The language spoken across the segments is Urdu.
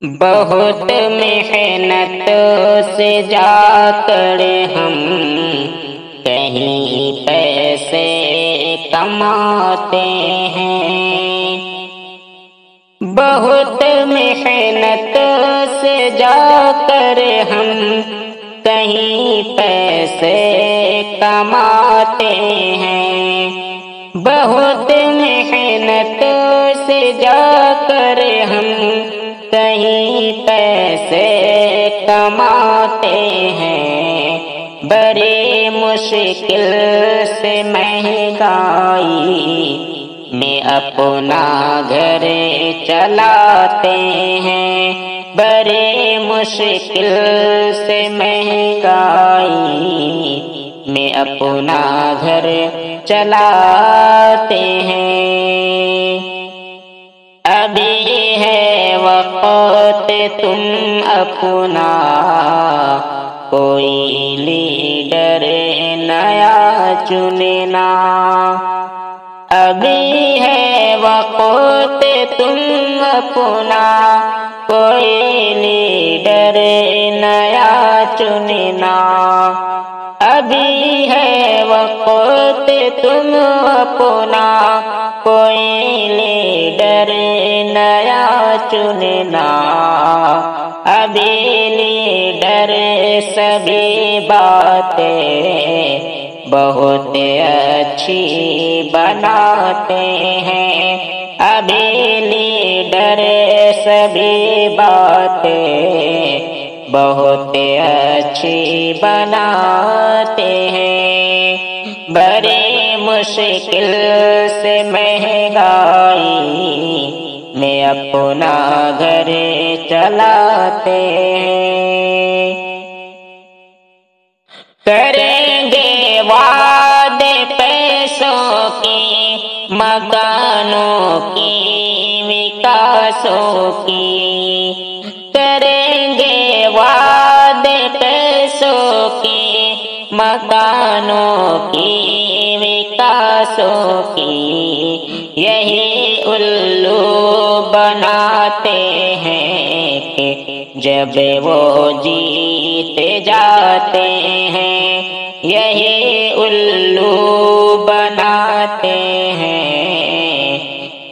بہت محنت سے جا کر ہم کہیں پیسے کماتے ہیں، بہت محنت سے جا کر ہم کہیں پیسے کماتے ہیں، بہت محنت سے جا کر ہم کہیں پیسے کماتے ہیں، بڑی مشکل سے مہنگائی میں اپنا گھر چلاتے ہیں، بڑی مشکل سے مہنگائی میں اپنا گھر چلاتے ہیں۔ ابھی ہے وقت تم اپنا کوئی لیڈر نیا چننا، ابھی ہے وقت تم اپنا کوئی لیڈر نیا چننا، ابھی ہے وقت تم اپنا کوئی لیڈر نیا چننا، ابھی لیڈر سبھی باتیں بہت اچھی بناتے ہیں، ابھی لیڈر سبھی باتیں بہت اچھی بناتے ہیں، بڑی مشکل سے مہنگائی میں اپنا گھر چلاتے ہیں، کریں گے وعدے پیسوں کی، مکانوں کی، وکاسوں کی، کریں گے وعدے پیسوں کی، مکانوں کی، وکاسوں کی، یہی الو بناتے ہیں کہ جب وہ جیت جاتے ہیں، یہی الو بناتے ہیں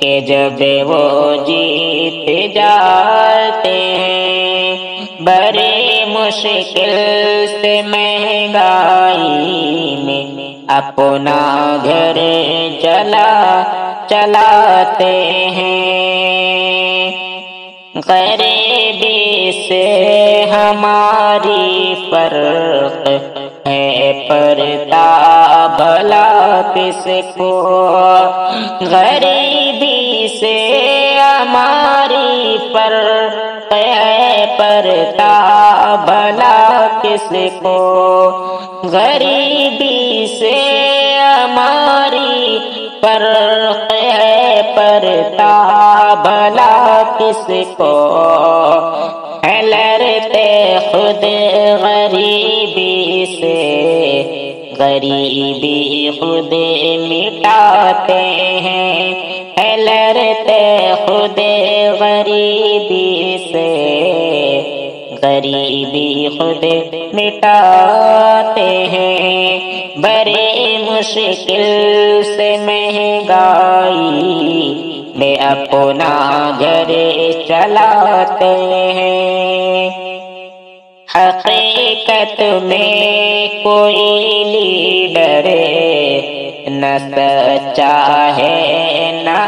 کہ جب وہ جیت جاتے ہیں، بڑی مشکل سے مہنگائی میں اپنا گھر چلاتے ہیں، غریبی سے ہماری فرق ہے پڑتا بھلا کس کو، غریبی سے ہماری فرق ہے پڑتا بھلا کس کو، غریبی سے ہماری فرق ہے پڑتا بھلا کس کو، ہے لڑتے خود غریبی سے، غریبی خود مٹاتے ہیں، ہے لڑتے خود غریبی سے، غریبی خود مٹاتے ہیں، بڑی مشکل سے مہنگائی میں اپنا گھر چلاتے ہیں، حقیقت میں کوئی لیڈر نہ سچا ہے نہ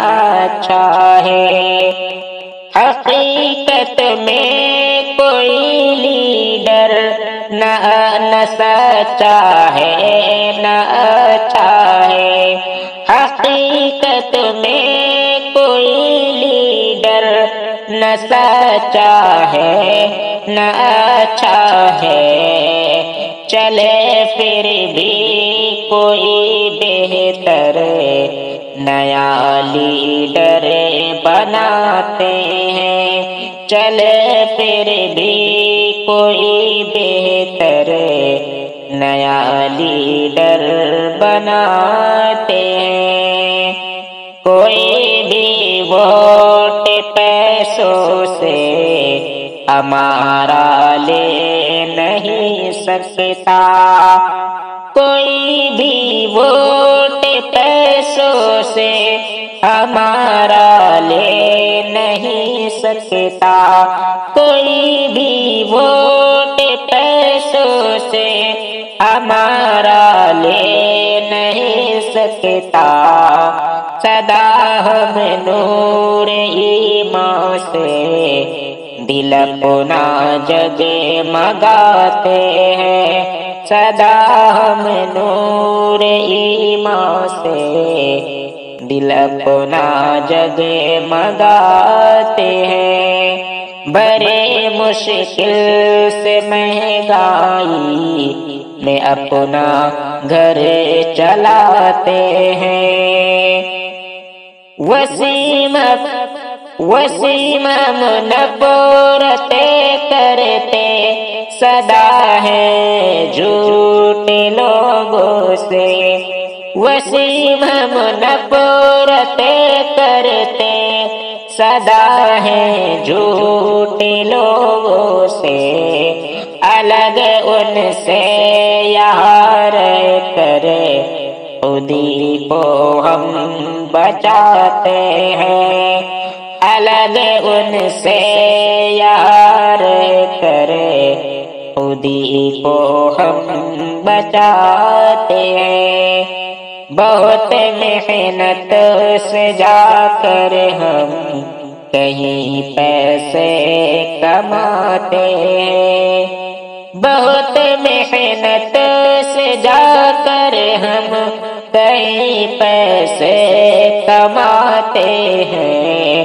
اچھا ہے، حقیقت میں کوئی لیڈر نہ سچا ہے نہ اچھا ہے، حقیقت میں کوئی لیڈر نہ سچا ہے نہ اچھا ہے، چلے پھر بھی کوئی بہتر نیا لیڈر بناتے ہیں، چلے پھر بھی کوئی بہتر نیا لیڈر بناتے ہیں، کوئی بھی ووٹ پیسوں سے ہمارا لے نہیں سکتا، کوئی بھی ووٹ پیسوں سے ہمارا لے نہیں سکتا، کوئی بھی ووٹ پیسوں سے ہمارا لے نہیں سکتا، سدا ہم نور ایمان سے دل اپنا جگمگاتے ہیں، سدا ہم نور ایمان سے دل اپنا جگمگاتے ہیں، بڑے مشکل سے مہنگائی میں اپنا گھر چلاتے ہیں، وسیم منفورتے کرتے سدا ہے جھوٹے لوگوں سے، وسیم منفورتے کرتے سدا ہے جھوٹے لوگوں سے، الگ ان سے یہاں رہ کر خودی کو ہم بچاتے ہیں، الگ ان سے یار کرے خودی کو ہم بچاتے ہیں، بہت محنت سے جا کر ہم کہیں پیسے کماتے ہیں، بہت محنت سے جا کر ہم کہیں پیسے کماتے ہیں،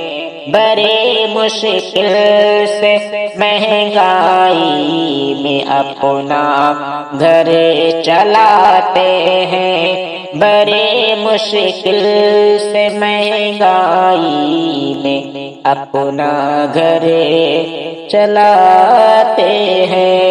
بڑے مشکل سے مہنگائی میں اپنا گھر چلاتے ہیں، بڑے مشکل سے مہنگائی میں اپنا گھر چلاتے ہیں۔